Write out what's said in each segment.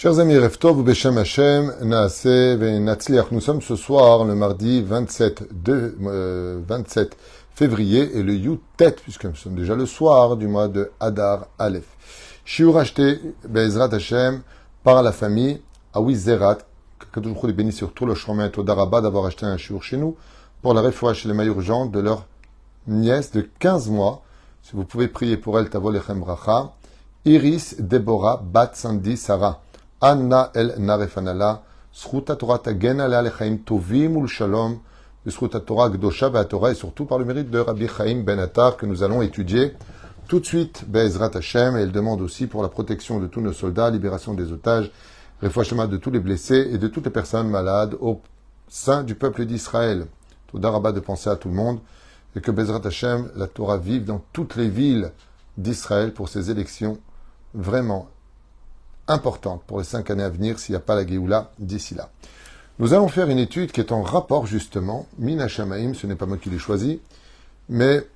Chers amis, Rev Tov Beshem Hashem, Naaseh Venatzliach. Nous sommes ce soir, le mardi 27 février, et le Yutet, puisque nous sommes déjà le soir du mois de Adar Aleph. Shiur acheté, Be'ezrat Hashem, par la famille Awi Zerat, que Kadosh Baruch Hu les bénisse sur tout le chemin, Toda Rabba d'avoir acheté un shiur chez nous, pour la réfoua chez les mailles urgentes de leur nièce de 15 mois. Si vous pouvez prier pour elle, Tavo Lechem Bracha. Iris Deborah Bat Sandy Sarah. Anna El Narefanala, Sruta Torah Tagena Le Alechaim Tovim Ul Shalom, Sruta Torah Gdosha Ve'atorah, et surtout par le mérite de Rabbi Chaim Ben Attar que nous allons étudier tout de suite, Be'ezrat Hashem. Et elle demande aussi pour la protection de tous nos soldats, libération des otages, Refoua Shlema de tous les blessés et de toutes les personnes malades au sein du peuple d'Israël. Toda Rabba de penser à tout le monde, et que Be'ezrat Hashem, la Torah vive dans toutes les villes d'Israël pour ces élections vraiment importante pour les 5 années à venir s'il n'y a pas la Géoula d'ici là. Nous allons faire une étude qui est en rapport justement, Min Shamaim, ce n'est pas moi qui l'ai choisi, mais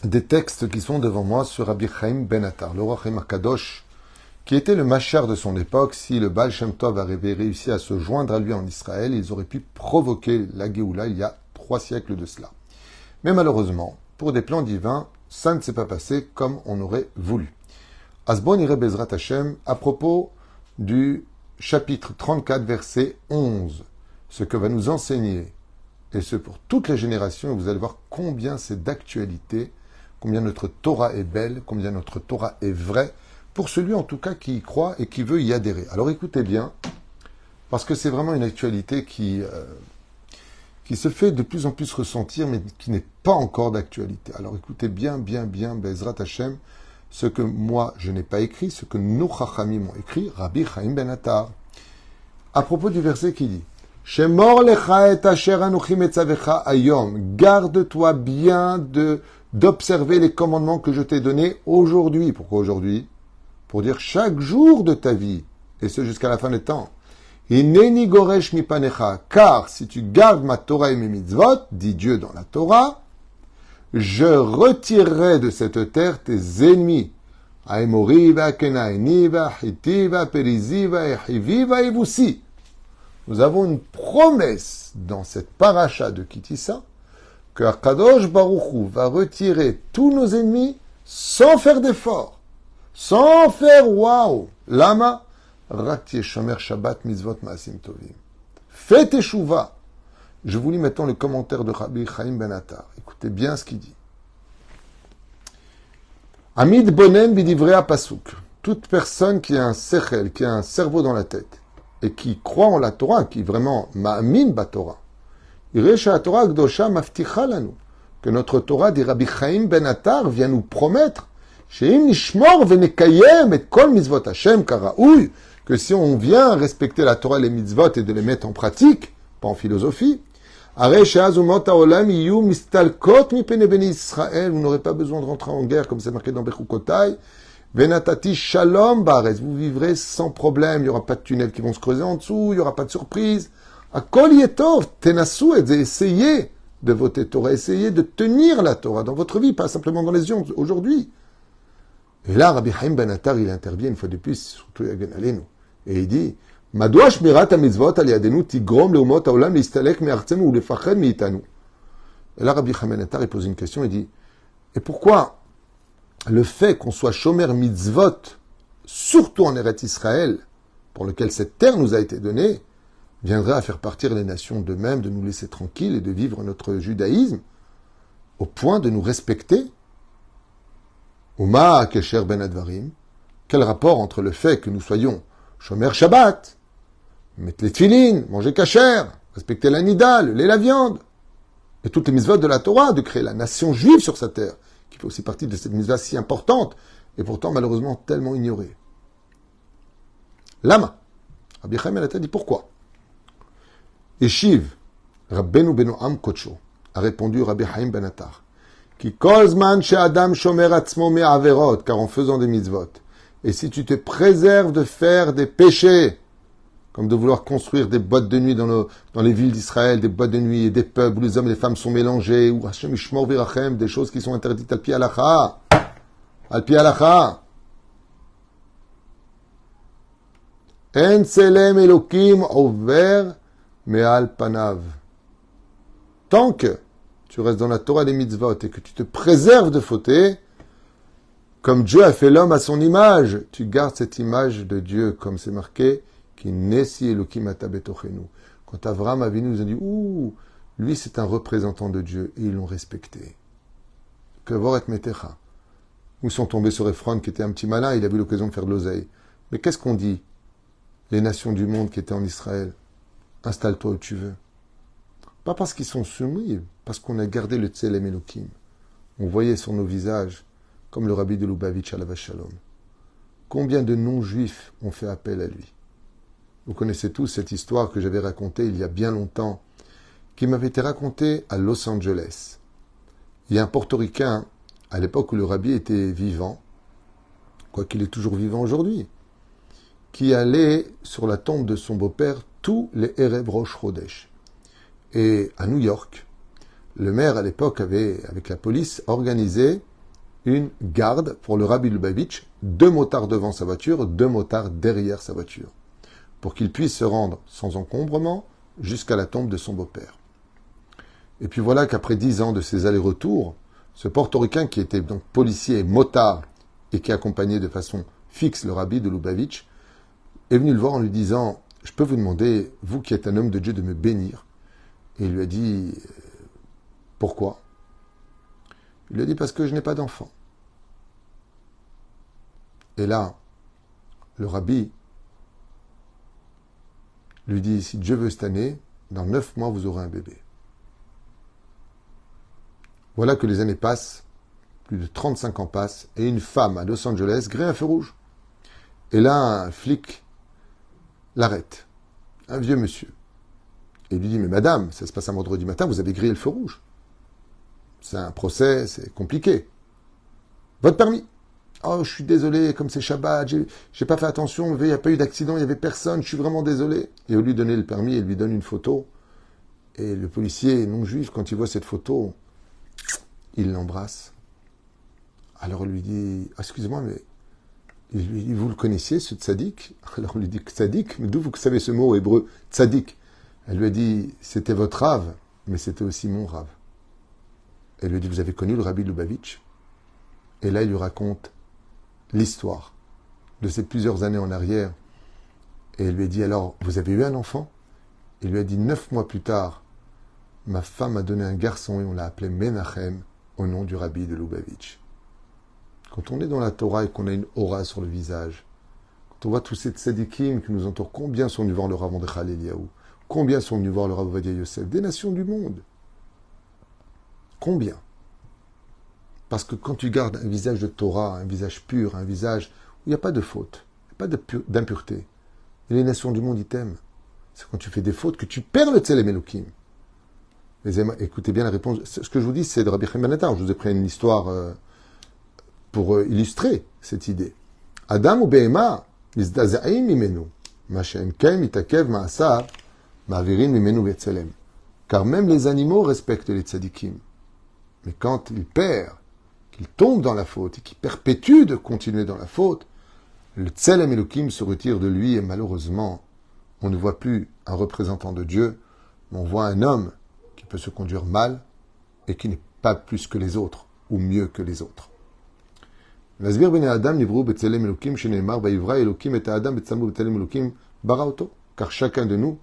des textes qui sont devant moi sur Rabbi Chaim Ben Attar, le roi Chaim HaKadosh, qui était le machar de son époque. Si le Baal Shem Tov avait réussi à se joindre à lui en Israël, ils auraient pu provoquer la Géoula il y a 3 siècles de cela. Mais malheureusement, pour des plans divins, ça ne s'est pas passé comme on aurait voulu. Asbon ire Bezrat Hashem, à propos du chapitre 34, verset 11, ce que va nous enseigner, et ce pour toutes les générations, et vous allez voir combien c'est d'actualité, combien notre Torah est belle, combien notre Torah est vraie, pour celui en tout cas qui y croit et qui veut y adhérer. Alors écoutez bien, parce que c'est vraiment une actualité qui se fait de plus en plus ressentir, mais qui n'est pas encore d'actualité. Alors écoutez bien, Bezrat Hashem, ce que moi je n'ai pas écrit, ce que nos Chachamim ont écrit, Rabbi Chaim Ben Attar, à propos du verset qui dit Shemor lecha et asher anuchi metzavecha hayom, garde-toi bien d'observer les commandements que je t'ai donnés aujourd'hui. Pourquoi aujourd'hui? Pour dire chaque jour de ta vie, et ce jusqu'à la fin des temps. Hineni goresh mipanecha, car si tu gardes ma Torah et mes mitzvot, dit Dieu dans la Torah, je retirerai de cette terre tes ennemis. Aemoriva, Kenainiva, Hitiva, Periziva, Ehiviva et Voussi. Nous avons une promesse dans cette paracha de Kitissa que Kadosh Baruch Hu va retirer tous nos ennemis sans faire d'effort, sans faire waouh. Lama, Rakti Shomer Shabbat Mitzvot Maasim Tovim. Fais teshuva. Je vous lis maintenant le commentaire de Rabbi Chaim Ben Attar. Écoutez bien ce qu'il dit. Amid bonen bidivrea pasuk. Toute personne qui a un sechel, qui a un cerveau dans la tête, et qui croit en la Torah, qui vraiment ma'amin ba Torah, iresha Torah gdosha mafticha lanu, que notre Torah, dit Rabbi Chaim Ben Attar, vient nous promettre, sheim nishmor venekayem et kol mitzvot Hashem karaouy, que si on vient respecter la Torah et les mitzvot et de les mettre en pratique, pas en philosophie, vous n'aurez pas besoin de rentrer en guerre, comme c'est marqué dans Bechukotai. Venatati shalom bares. Vous vivrez sans problème. Il n'y aura pas de tunnels qui vont se creuser en dessous. Il n'y aura pas de surprise. Akol yetov tenasu et essayez de voter Torah. Essayez de tenir la Torah dans votre vie, pas simplement dans les yeux aujourd'hui. Et là, Rabbi Chaim Ben Attar, il intervient une fois de plus, surtout Yagen Alenu. Et il dit, Madwa shmirat ha-mitzvot al-yadenu tigrom leumot haolam leistalek me'artzenu ou lefached me'itanu. Et là, Rabbi Chaim Ben Attar, il pose une question, il dit, et pourquoi le fait qu'on soit shomer mitzvot, surtout en Eretz Israël, pour lequel cette terre nous a été donnée, viendrait à faire partir les nations d'eux-mêmes, de nous laisser tranquilles et de vivre notre judaïsme, au point de nous respecter? Uma kesher ben advarim. Quel rapport entre le fait que nous soyons shomer Shabbat, mettre les tefilines, manger kasher, respecter la nida, le lait, la viande, et toutes les mitzvot de la Torah, de créer la nation juive sur sa terre, qui fait aussi partie de cette mitzvah si importante, et pourtant malheureusement tellement ignorée. Lama, Rabbi Chaim Ben Attar dit pourquoi? Eshiv, Rabbeinu Benoam Kocho, a répondu Rabbi Chaim Ben Attar, qui kozman she'adam shomer atzmo me'averot, car en faisant des mitzvot, et si tu te préserves de faire des péchés, comme de vouloir construire des boîtes de nuit dans les villes d'Israël, des boîtes de nuit et des pubs où les hommes et les femmes sont mélangés, ou Hashem Ishmor Virachem, des choses qui sont interdites al-pi halacha. Al-pi halacha. En tselem Elokim over me'al panav. Tant que tu restes dans la Torah des mitzvot et que tu te préserves de fauter, comme Dieu a fait l'homme à son image, tu gardes cette image de Dieu, comme c'est marqué, qui nesi Elokim ata betochenu. Quand Avraham Avinu nous a dit, ouh, lui c'est un représentant de Dieu, et ils l'ont respecté. Que voret metecha. Où sont tombés sur Ephron, qui était un petit malin, il a eu l'occasion de faire de l'oseille. Mais qu'est-ce qu'on dit? Les nations du monde qui étaient en Israël, installe-toi où tu veux. Pas parce qu'ils sont soumis, parce qu'on a gardé le Tselem Elokim. On voyait sur nos visages, comme le rabbi de Lubavitch alav shalom. Combien de non-juifs ont fait appel à lui? Vous connaissez tous cette histoire que j'avais racontée il y a bien longtemps, qui m'avait été racontée à Los Angeles. Il y a un portoricain, à l'époque où le rabbi était vivant, quoiqu'il est toujours vivant aujourd'hui, qui allait sur la tombe de son beau-père tous les Erev Rosh Chodesh. Et à New York, le maire à l'époque avait, avec la police, organisé une garde pour le rabbi Lubavitch, 2 motards devant sa voiture, 2 motards derrière sa voiture, pour qu'il puisse se rendre sans encombrement jusqu'à la tombe de son beau-père. Et puis voilà qu'après 10 ans de ces allers-retours, ce portoricain qui était donc policier et motard et qui accompagnait de façon fixe le rabbi de Lubavitch, est venu le voir en lui disant « Je peux vous demander, vous qui êtes un homme de Dieu, de me bénir ?» Et il lui a dit « Pourquoi ?» Il lui a dit « Parce que je n'ai pas d'enfant. » Et là, le rabbi lui dit « Si Dieu veut cette année, dans 9 mois, vous aurez un bébé. » Voilà que les années passent, plus de 35 ans passent, et une femme à Los Angeles grille un feu rouge. Et là, un flic l'arrête, un vieux monsieur. Et il lui dit, mais madame, ça se passe un vendredi matin, vous avez grillé le feu rouge. C'est un procès, c'est compliqué. Votre permis? Oh, je suis désolé, comme c'est Shabbat, j'ai pas fait attention, il n'y a pas eu d'accident, il n'y avait personne, je suis vraiment désolé. Et au lieu de lui donner le permis, il lui donne une photo. Et le policier non juif, quand il voit cette photo, il l'embrasse. Alors on lui dit, excusez-moi, mais il lui dit, vous le connaissiez, ce tzaddik? Alors on lui dit, tzaddik? Mais d'où vous savez ce mot hébreu, tzaddik? Elle lui a dit, c'était votre rave, mais c'était aussi mon rave. Elle lui a dit, vous avez connu le rabbi Lubavitch? Et là, il lui raconte l'histoire de ces plusieurs années en arrière. Et elle lui a dit, alors, vous avez eu un enfant? Il lui a dit, 9 mois plus tard, ma femme a donné un garçon et on l'a appelé Menachem au nom du rabbi de Lubavitch. Quand on est dans la Torah et qu'on a une aura sur le visage, quand on voit tous ces tzadikim qui nous entourent, combien sont venus voir le Rav Mordechai Eliyahu? Combien sont venus voir le Rav Ovadia Yosef? Des nations du monde. Combien? Parce que quand tu gardes un visage de Torah, un visage pur, un visage où il n'y a pas de faute, il n'y a pas d'impureté, et les nations du monde, ils t'aiment. C'est quand tu fais des fautes que tu perds le Tselem Elokim. Mais écoutez bien la réponse. Ce que je vous dis, c'est de Rabbi Chaim Ben Attar. Je vous ai pris une histoire pour illustrer cette idée. Adam ou Behema, Mizdaza'im mimenu, Mashem Ken mitakev ma'asar, Ma'avirin mimenu Betselem. Car même les animaux respectent les tzadikim. Mais quand ils perdent, qu'ils tombent dans la faute et qu'ils perpétuent de continuer dans la faute, le Tselem Elokim se retire de lui et malheureusement, on ne voit plus un représentant de Dieu, mais on voit un homme qui peut se conduire mal et qui n'est pas plus que les autres ou mieux que les autres. Car chacun de nous,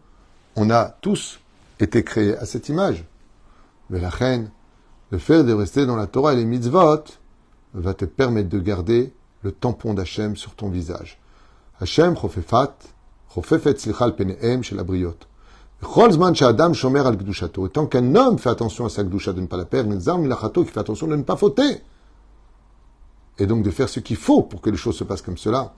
on a tous été créés à cette image. Mais la reine, le fait de rester dans la Torah et les mitzvot va te permettre de garder le tampon d'Hachem sur ton visage. Hachem chofefet slichal penehem shel abriot. Chol zman she'adam shomer al kedushato. Et tant qu'un homme fait attention à sa kedusha de ne pas la perdre, nizar milachato qui fait attention de ne pas fauter. Et donc de faire ce qu'il faut pour que les choses se passent comme cela.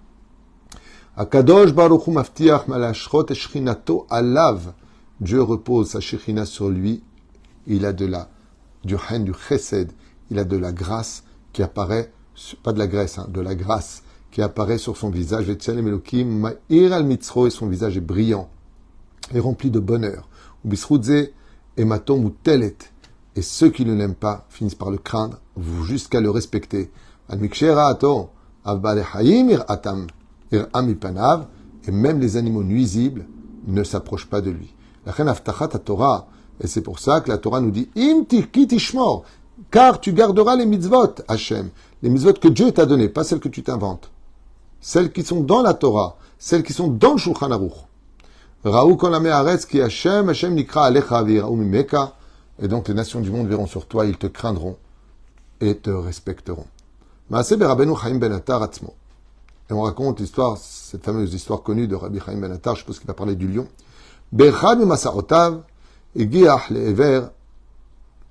Akadosh baruch hu maftiach malashchot et shchinato alav. Dieu repose sa shechina sur lui. Il a du chesed, il a de la grâce qui apparaît, pas de la graisse, de la grâce qui apparaît sur son visage. Vetzelem Elokim ma'ir al mitzro, et son visage est brillant et rempli de bonheur. Ubisrudze ematom ou telet, et ceux qui ne l'aiment pas finissent par le craindre jusqu'à le respecter. Al mikshera ato avbale hayim ir atam ir amipanav Et même les animaux nuisibles ne s'approchent pas de lui. La reine Aftachat Torah, et c'est pour ça que la Torah nous dit Im tishmor, car tu garderas les mitzvot, Hachem, les mitzvot que Dieu t'a données, pas celles que tu t'inventes, celles qui sont dans la Torah, celles qui sont dans le Shulchan Aruch. Raou kon haaretz ki Hachem, Hachem nikra alecha v'yiraou mimeka, et donc les nations du monde verront sur toi, ils te craindront et te respecteront. Maaseh berabbeinu Chaim ben Attar atzmo. Et on raconte l'histoire, cette fameuse histoire connue de Rabbi Chaim ben Attar, je suppose qu'il va parler du lion. Be'echad mimasa'otav, egiach le'ever,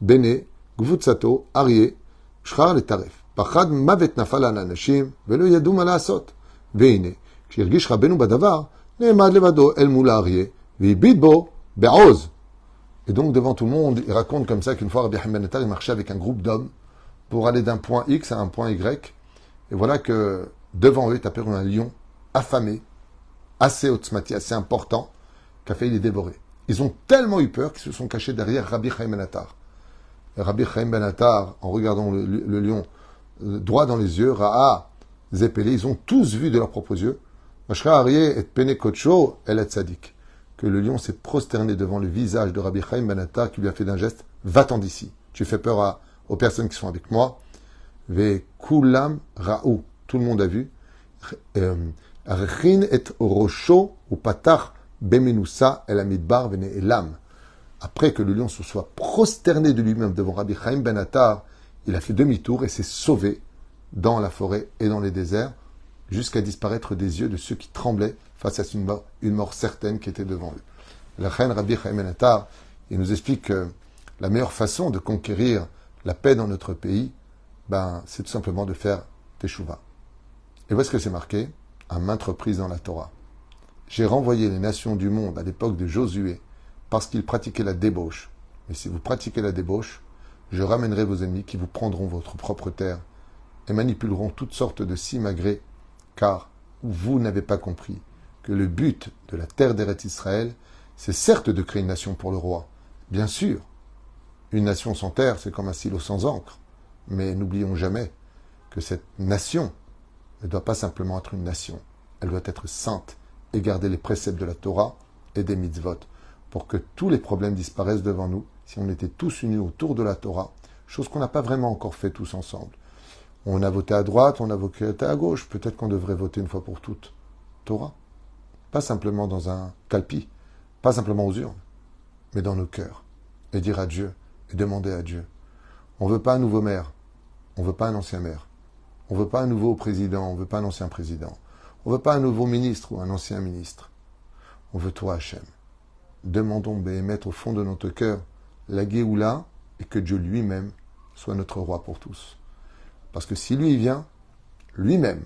bene, gvutzato, aryeh, shchar letaref. Pachad mavet nafal al anashim, ve'lo yadu ma la'asot. Ve'ine, כשהרגיש רבנו בדבר, נעמד לבדו אל מול האריה, והביט בו בעוז. Et donc, devant tout le monde, il raconte comme ça qu'une fois, Rabbi Chaim ben Attar, il marchait avec un groupe d'hommes pour aller d'un point X à un point Y. Et voilà que devant eux est apparu un lion affamé, assez otzmati, assez important, qui a failli les dévorer. Ils ont tellement eu peur qu'ils se sont cachés derrière Rabbi Chaim ben Attar. Et Rabbi Chaim ben Attar, en regardant le lion droit dans les yeux, Ra'a, Zépélé, ils ont tous vu de leurs propres yeux, Mashra Aryeh et Pene Kocho El Tzadik, que le lion s'est prosterné devant le visage de Rabbi Chaim ben Attar qui lui a fait d'un geste, va-t'en d'ici, tu fais peur aux personnes qui sont avec moi. Ve Kulam Ra'ou, tout le monde a vu. Archin et Rosho ou Patach Bemenusa El Amidbar Vene Elam. Après que le lion se soit prosterné de lui-même devant Rabbi Chaim ben Attar, il a fait demi-tour et s'est sauvé dans la forêt et dans les déserts, jusqu'à disparaître des yeux de ceux qui tremblaient face à une mort certaine qui était devant eux. La reine Rabbi Chaim ben Attar, il nous explique que la meilleure façon de conquérir la paix dans notre pays, c'est tout simplement de faire teshuva. Et voici ce que c'est marqué à maintes reprises dans la Torah. J'ai renvoyé les nations du monde à l'époque de Josué parce qu'ils pratiquaient la débauche. Mais si vous pratiquez la débauche, je ramènerai vos ennemis qui vous prendront votre propre terre et manipuleront toutes sortes de simagrées, car vous n'avez pas compris que le but de la terre d'Eretz Israël, c'est certes de créer une nation pour le roi. Bien sûr, une nation sans terre, c'est comme un silo sans encre. Mais n'oublions jamais que cette nation ne doit pas simplement être une nation. Elle doit être sainte et garder les préceptes de la Torah et des mitzvot pour que tous les problèmes disparaissent devant nous si on était tous unis autour de la Torah, chose qu'on n'a pas vraiment encore fait tous ensemble. On a voté à droite, on a voté à gauche. Peut-être qu'on devrait voter une fois pour toutes Torah. Pas simplement dans un calpi, pas simplement aux urnes, mais dans nos cœurs. Et dire à Dieu, et demander à Dieu. On ne veut pas un nouveau maire, on ne veut pas un ancien maire. On ne veut pas un nouveau président, on ne veut pas un ancien président. On ne veut pas un nouveau ministre ou un ancien ministre. On veut toi, Hachem. Demandons Béhémet au fond de notre cœur la Géoula et que Dieu lui-même soit notre roi pour tous. Parce que si lui vient, lui-même,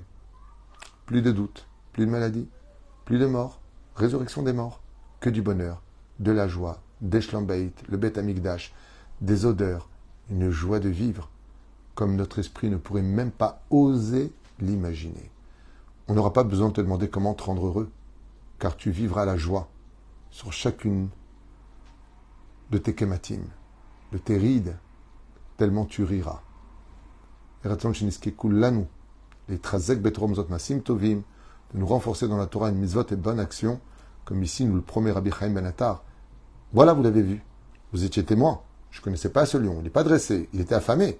plus de doute, plus de maladie, plus de mort, résurrection des morts, que du bonheur, de la joie, des shlambaït, le Beth Amikdash, des odeurs, une joie de vivre, comme notre esprit ne pourrait même pas oser l'imaginer. On n'aura pas besoin de te demander comment te rendre heureux, car tu vivras la joie sur chacune de tes kématim, de tes rides, tellement tu riras. Les trazek betrom zot masim tovim, de nous renforcer dans la Torah une mitzvot et bonne action, comme ici nous le promet Rabbi Chaim ben Attar. Voilà, vous l'avez vu. Vous étiez témoin. Je ne connaissais pas ce lion. Il n'est pas dressé. Il était affamé.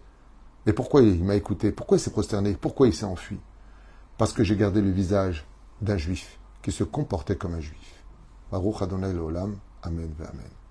Mais pourquoi il m'a écouté? Pourquoi il s'est prosterné? Pourquoi il s'est enfui? Parce que j'ai gardé le visage d'un juif qui se comportait comme un juif. Baruch Adonai Leolam. Amen ve Amen.